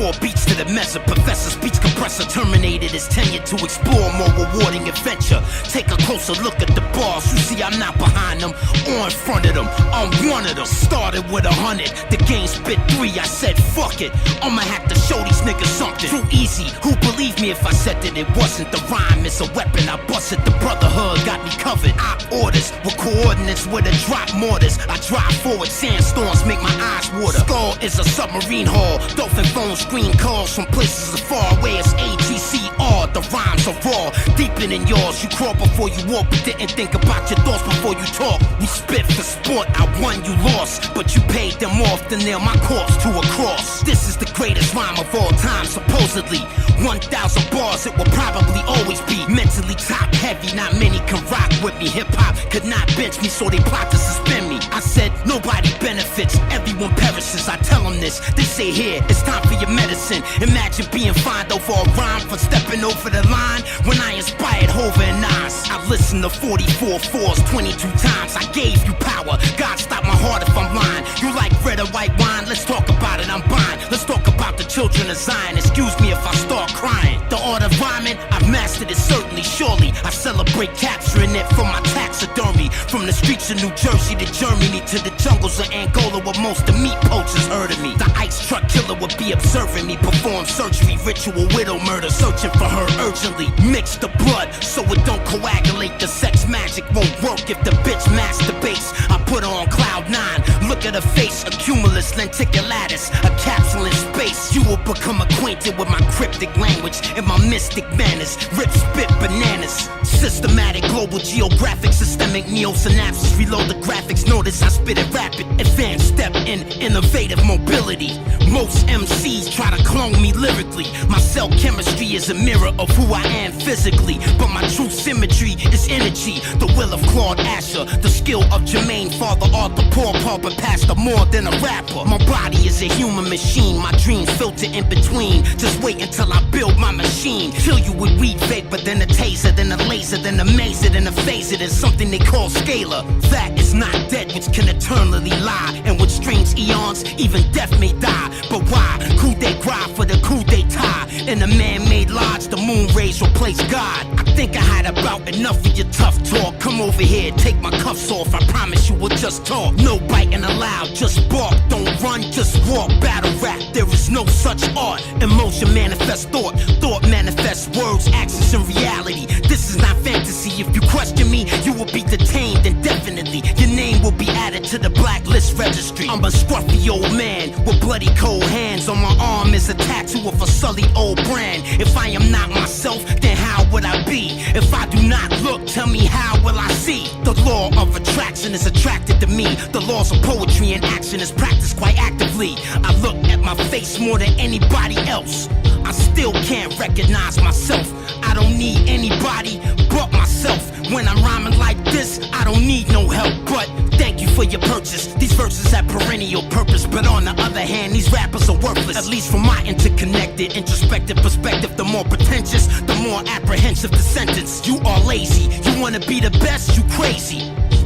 4 beats to the measure. Professor speech compressor terminated his tenure to explore more rewarding adventure. Take a closer look at the bars. You see I'm not behind them or in front of them. I'm one of them. Started with 100, the game spit 3. I said fuck it, I'ma have to show these niggas something. Too easy, who believe me if I said that it wasn't? The rhyme is a weapon, I busted. The brotherhood got me covered. Op orders with coordinates with a drop mortars. I drive forward, sandstorms make my eyes water. Skull is a submarine hull. Dolphin phone screen calls from places as far away as ATCR. The rhymes are raw, deeper than yours. You crawl before you walk, but didn't think about your thoughts before you talk. We spit for sport, I won, you lost, but you paid them off to nail my corpse to a cross. This is the greatest rhyme of all time, supposedly. 1,000 bars, it will probably always be mentally top heavy. Not many can rock with me. Hip-hop could not bench me, so they plot to suspend me. I said nobody benefits, everyone perishes. I tell them this, they say here, it's time for your medicine. Imagine being fined over a rhyme for stepping over the line when I inspired Hova and Nas. I listened to 44 fours 22 times. I gave you power, God stop my heart if I'm lying. You like red or white wine? Let's talk about it, I'm buying. Let's talk about the children of Zion. Excuse me if I start crying. The art of rhyming, I've mastered it certainly, surely. I celebrate capturing it from my taxidermy. From the streets of New Jersey to Germany to the jungles of Angola where most of meat poachers heard of me. The ice truck killer would be observing me perform surgery, ritual widow murder, searching for her urgently. Mix the blood so it don't coagulate. The sex magic won't work if the bitch masturbates. I put her on cloud 9, look at her face, a cumulus lenticulatus, a capsule in space. You will become acquainted with my cryptic language and my mystic manners. Rip, spit, bananas. Systematic, global, geographic, systemic, neo-synapses. Reload the graphics, notice I spit it rapid. Advanced step in innovative mobility. Most MCs try to clone me lyrically. My cell chemistry is a mirror of who I am physically, but my true symmetry is energy. The will of Claude Asher, the skill of Jermaine, Father Arthur, Paul Papa, Pastor, more than a rapper. My body is a human machine, my dreams filter in between. Just wait until I build my machine. Kill you with weed vapor, then a taser, then a laser, then a mazer, then a phaser, then something they call scalar. That is not dead, which can eternally lie, and with strange eons, even death may die. But why? Coup de grace for the coup d'etat. In a man-made lodge, the moon rays replace God. I think I had about enough of your tough talk. Come over here, take my cuffs off. I promise you we'll just talk. No biting allowed, just bark. Don't run, just walk. Battle rap, there is no such art. Emotion manifests thought, thought manifests words, actions, and reality. This is not fantasy. If you question me, you will be detained indefinitely. Your name will be added to the blacklist registry. I'm a scruffy old man with bloody cold hands. On my arm is a tattoo of a sullied old brand. If I am not myself, then how would I be? If I do not look, tell me how will I see? The law of attraction is attracted to me. The laws of poetry and action is practiced quite actively. I look at my face more than anybody else. I still can't recognize myself. I don't need anybody but myself. When I'm rhyming like this, I don't need no help. But thank you for your purchase. These verses have perennial purpose, but on the other hand, these rappers are worthless. At least from my interconnected, introspective perspective. The more pretentious, the more apprehensive the sentence. You are lazy. You wanna be the best? You crazy.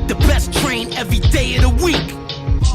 The best train every day of the week.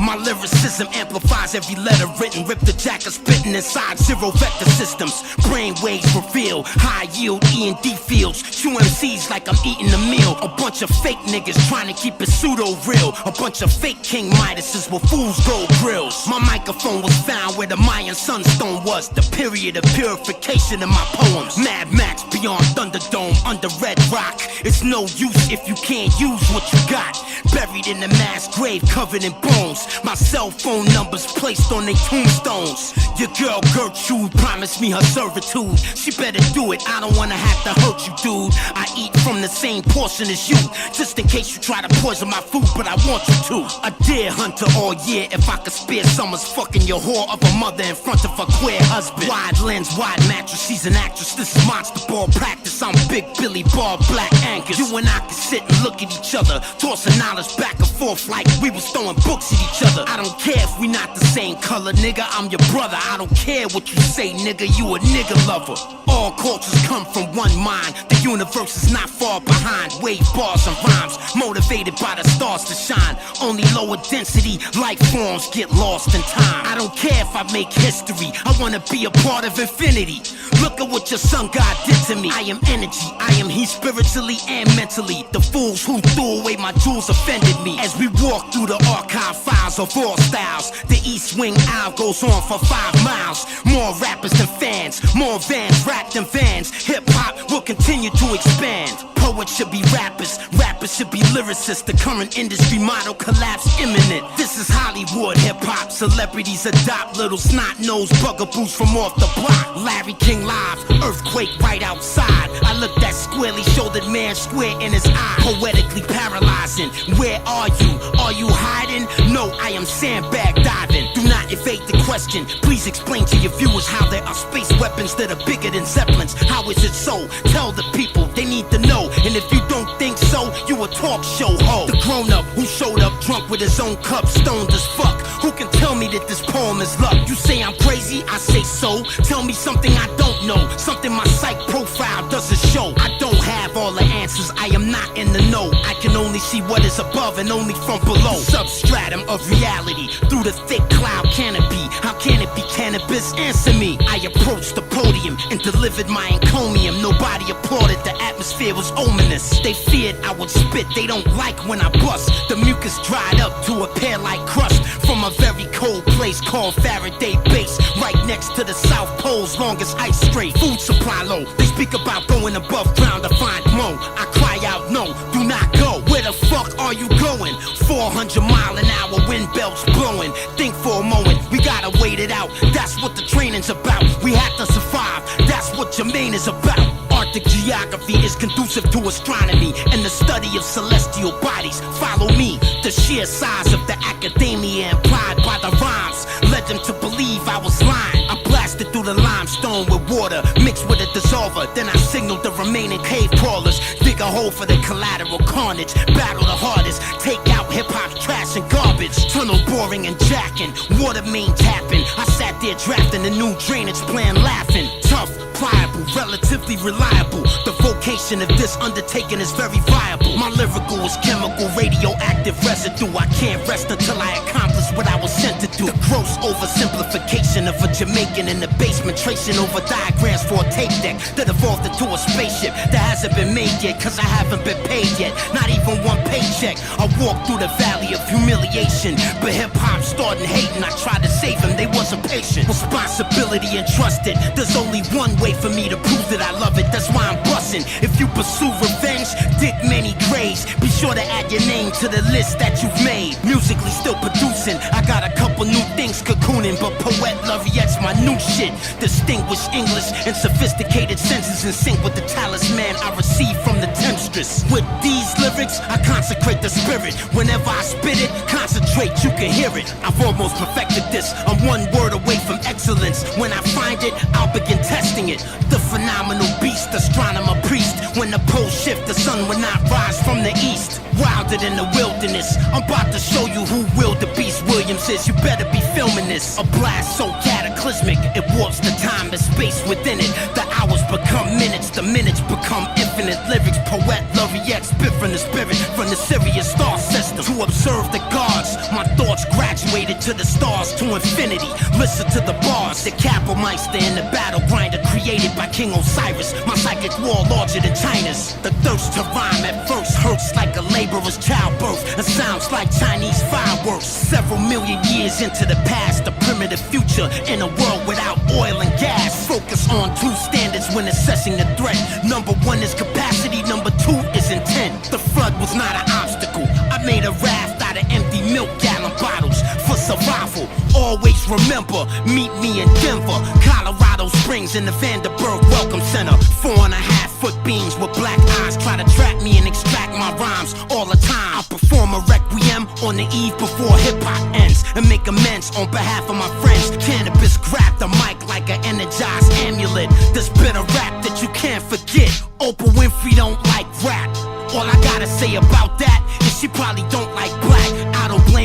My lyricism amplifies every letter written. Rip the jack of spitting inside zero vector systems. Brain waves reveal high yield E&D fields. Chew MCs like I'm eating a meal. A bunch of fake niggas trying to keep it pseudo real. A bunch of fake King Midases with fool's gold grills. My microphone was found where the Mayan sunstone was. The period of purification in my poems. Mad Max beyond Thunderdome under Red Rock. It's no use if you can't use what you got. Buried in a mass grave covered in bones. My cell phone numbers placed on their tombstones. Your girl Gertrude promised me her servitude. She better do it, I don't wanna have to hurt you, dude. I eat from the same portion as you, just in case you try to poison my food, but I want you to. A deer hunter all year, if I could spare summers fucking your whore of a mother in front of a queer husband. Wide lens, wide mattress, she's an actress, this is monster ball practice. I'm Big Billy Bob, Black Anchors. You and I can sit and look at each other, tossing knowledge us back and forth like we was throwing books at each other. I don't care if we not the same color, nigga, I'm your brother. I don't care what you say, nigga, you a nigga lover. All cultures come from one mind. The universe is not far behind. Wave bars and rhymes, motivated by the stars to shine. Only lower density life forms get lost in time. I don't care if I make history, I wanna be a part of infinity. Look at what your son God did to me. I am energy, I am he spiritually and mentally. The fools who threw away my jewels offended me. As we walk through the archive files of all styles, the East Wing Isle goes on for 5 miles. More rappers than fans, more vans wrapped in vans. Hip-hop will continue to expand. Poets should be rappers, rappers should be lyricists. The current industry model collapse imminent. This is Hollywood hip-hop. Celebrities adopt little snot-nosed bugaboos from off the block. Larry King live, earthquake right outside. I looked that squarely-shouldered man square in his eye. Poetically paralyzing, where are you? Are you hiding? No, I am sandbag diving. Do not evade the question. Please explain to your viewers how there are space weapons that are bigger than Zeppelins. How is it so? Tell the people, they need to know. And if you don't think so, you a talk show ho. The grown-up who showed up drunk with his own cup, stoned as fuck. Who can tell me that this poem is luck? You say I'm crazy, I say so. Tell me something I don't know, something my psych profile doesn't show. I don't have all the answers, I am not in the know. I can only see what is above and only from below. Substratum of reality, through the thick cloud canopy. How can it be cannabis? Answer me. I approached the podium and delivered my encomium. Nobody applauded, the atmosphere was ominous. They feared I would spit, they don't like when I bust. The mucus dried up to appear like crust from a very cold place called Faraday Base, right next to the South Pole's longest ice strait. Food supply low, they speak about going above ground to find more. I cry out no, do not go. Where the fuck are you going? 400-mile-an-hour wind belts blowing. Think for a moment, we gotta wait it out. That's what the training's about. We have to survive, that's what Jermaine is about. Arctic geography is conducive to astronomy and the study of celestial bodies. Follow me. The sheer size of the academia implied by the rhymes led them to believe I was lying. I blasted through the limestone with water mixed with a dissolver. Then I signaled the remaining cave crawlers. Dig a hole for the collateral carnage. Battle the hardest. Take out hip-hop's trash and garbage. Tunnel boring and jacking. Water main tapping. I sat there drafting a new drainage plan, laughing. Tough, pliable, relatively reliable. The vocation of this undertaking is very viable. My lyrical is chemical, radioactive residue. I can't rest until I accomplish what I was sent to do. The gross oversimplification of a Jamaican in the basement, tracing over diagrams for a tape deck that evolved into a spaceship that hasn't been made yet, cause I haven't been paid yet. Not even one paycheck. I walked through the valley of humiliation, but hip-hop started hating. I tried to save him, they wasn't patient. Responsibility entrusted. There's only one way for me to prove that I love it, that's why I'm bussin'. If you pursue revenge, dig many graves. Be sure to add your name to the list that you've made. Musically still producing, I got a couple new things cocooning, but Poet Laureate's my new shit. Distinguished English and sophisticated senses in sync with the talisman I received from the temptress. With these lyrics, I consecrate the spirit. Whenever I spit it, concentrate, you can hear it. I've almost perfected this, I'm one word away from excellence. When I find it, I'll begin testing it. The phenomenal beast, astronomer priest. When the poles shift, the sun will not rise from the east. Wilder than the wilderness, I'm about to show you who Will the Beast Williams is. You better be filming this. A blast so cataclysmic, it warps the time and space within it. The hours become minutes, the minutes become infinite. Lyrics, Poet Laureate, spit from the spirit, from the Sirius star system. To observe the gods, my thoughts graduated to the stars, to infinity. Listen to the bars, the Capelmeister and the battle grinder created by King Osiris. My psychic wall larger than China's. The thirst to rhyme at first hurts like a laborer's childbirth and sounds like Chinese fireworks. Several million years into the past, the primitive future in a world without oil and gas. Focus on two standards when assessing the threat. Number one is capacity, number two is intent. The flood was not an obstacle. I made a raft out of empty milk gallon bottles for survival. Always remember, meet me in Denver, Colorado Springs in the Vanderburg Welcome Center. 4.5-foot beams with black eyes try to trap me and extract my rhymes all the time. I perform a requiem on the eve before hip-hop ends and make amends on behalf of my friends. Canibus grabbed the mic like an energized amulet. This bit of rap that you can't forget. Oprah Winfrey don't like rap. All I gotta say about that is she probably don't like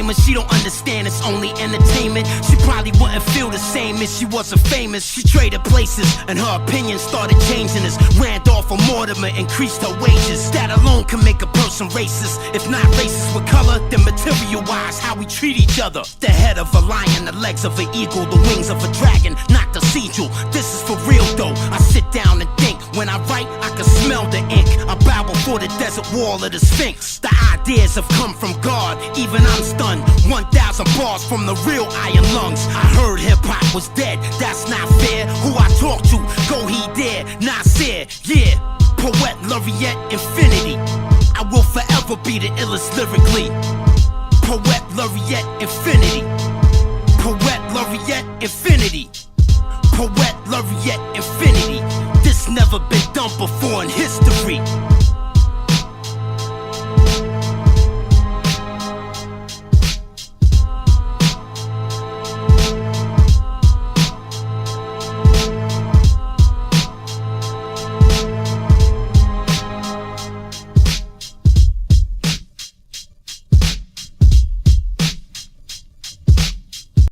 disclaimer, she don't understand it's only entertainment. She probably wouldn't feel the same if she wasn't famous. She traded places and her opinion started changing as Randolph or Mortimer increased her wages. That alone can make a person racist. If not racist with color, then material-wise, how we treat each other. The head of a lion, the legs of an eagle, the wings of a dragon, not the cathedral. This is for real though. I sit down and think. When I write, I can smell the ink. I bow before the desert wall of the Sphinx. The ideas have come from God, even I'm stunned. 1,000 bars from the real iron lungs. I heard hip-hop was dead, that's not fair. Who I talk to, go he there, Nasir, yeah. Poet Laureate Infinity. I will forever be the illest lyrically. Poet Laureate Infinity. Poet Laureate Infinity. Poet Laureate Infinity. This never been done before in history.